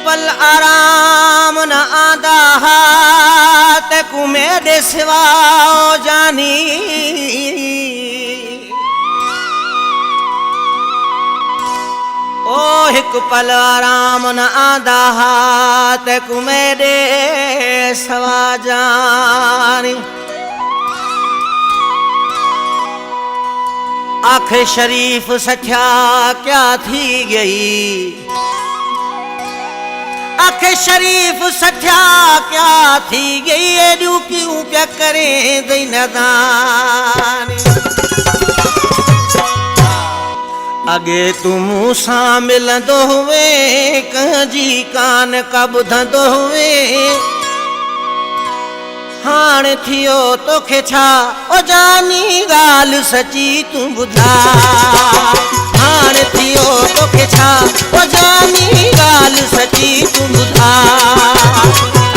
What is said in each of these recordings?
पल आराम न आंदा ते कु मेरे सिवा जानी। ओ एक पल आराम न आंदा ते कु मेरे सिवा जानी। आखे शरीफ सठिया क्या थी गई, आखे शरीफ सठिया क्या थी गई, एडू क्यों क्या करें दई नदानी। अगे तुम सा मिलंदो हुए कंजी कान का बुधंदो हुए, हाण थियो तोखे छा ओ जानी गाल सची तू बुधा। हाण थियो तोखे छा ओ जानी गाल सची तू बुधा।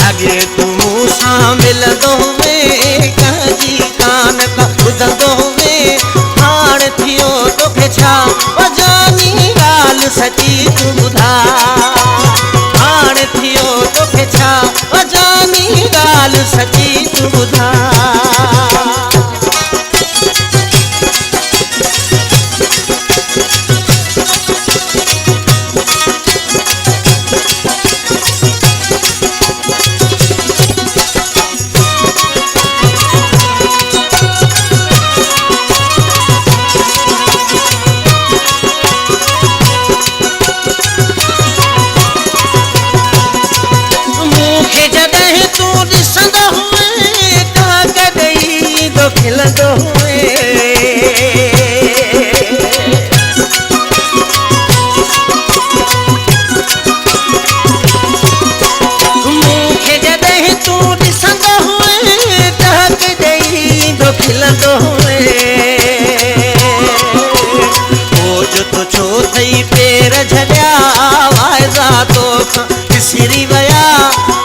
अगे तू मूंसां मिलंदो हुए कंहिंजी कान का ॿुधंदो हुए, हाण थियो तोखे छा ओ जानी गाल सची तू बुधा। हाण थियो तोखे छा ओ जानी गाल सची तू बुधा। मूंखे जॾहिं तूं ॾिसंदो हुए त कॾहिं तो खिलंदो हुए। मूंखे जॾहिं तूं ॾिसंदो हुए त कॾहिं तो खिलंदो हुए। बोझ तो छो थई पेर झलिया, वाइदा तोखां विसरी विया।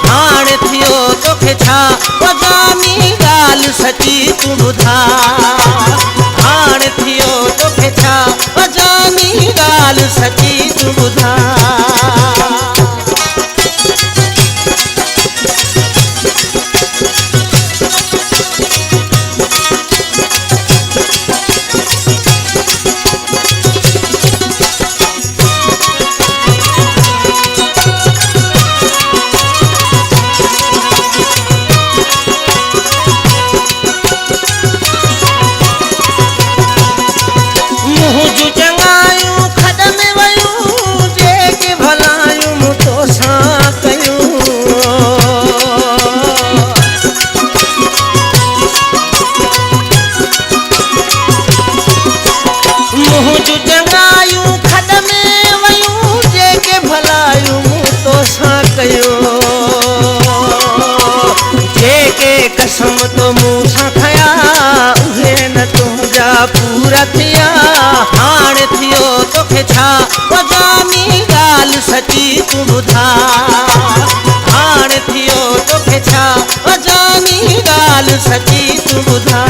हाण थियो तोखे छा ओ जानी गाल सची तू बुधा। हाण थियो तोखे छा ओ जानी गाल सची तू बुधा। मुँह जूं चङायूं खॾ में वयूं, जेके भलायूं मूं तोसां कयूं। मुँह जूं चङायूं खॾ में वयूं, जेके भलायूं मूं तोसां कयूं। जेके कसम तो मूंसां खया, उहे न तुंहिंजा पूरा थिया। हाण थियो तोखे छा ओ जानी गाल सची तू बुधा। हाण थियो तोखे छा ओ जानी गाल सची तू बुधा।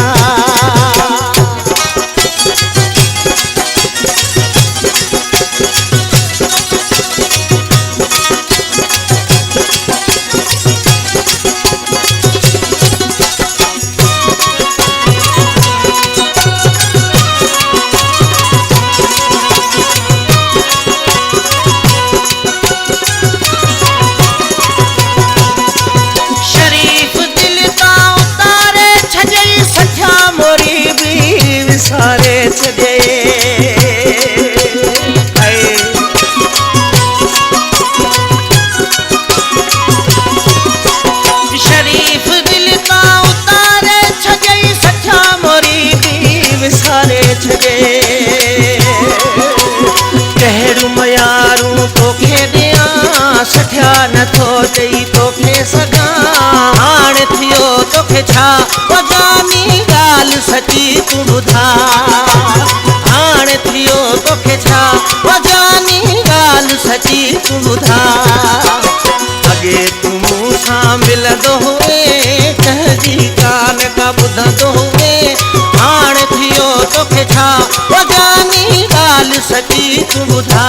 शरीफ दिल ता उतारे छॾई, सठिया मोरी बि विसारे छॾई। शरीफ दिल ता उतारे छॾई, सठिया मोरी बि विसारे छॾई। कहिड़ियूं मयारूं तोखे ॾियां, सठिया नथो ॾेई तोखे सघां। हाण थियो तोखे छा ओ जानी गाल सची तू बुधा। हाण थियो तोखे छा ओ जानी गाल सची तू बुधा। अगे तू मूंसां मिलंदो हुए कंहिंजी कान का ॿुधंदो हुए, हाण थियो तोखे छा ओ जानी गाल सची तू बुधा।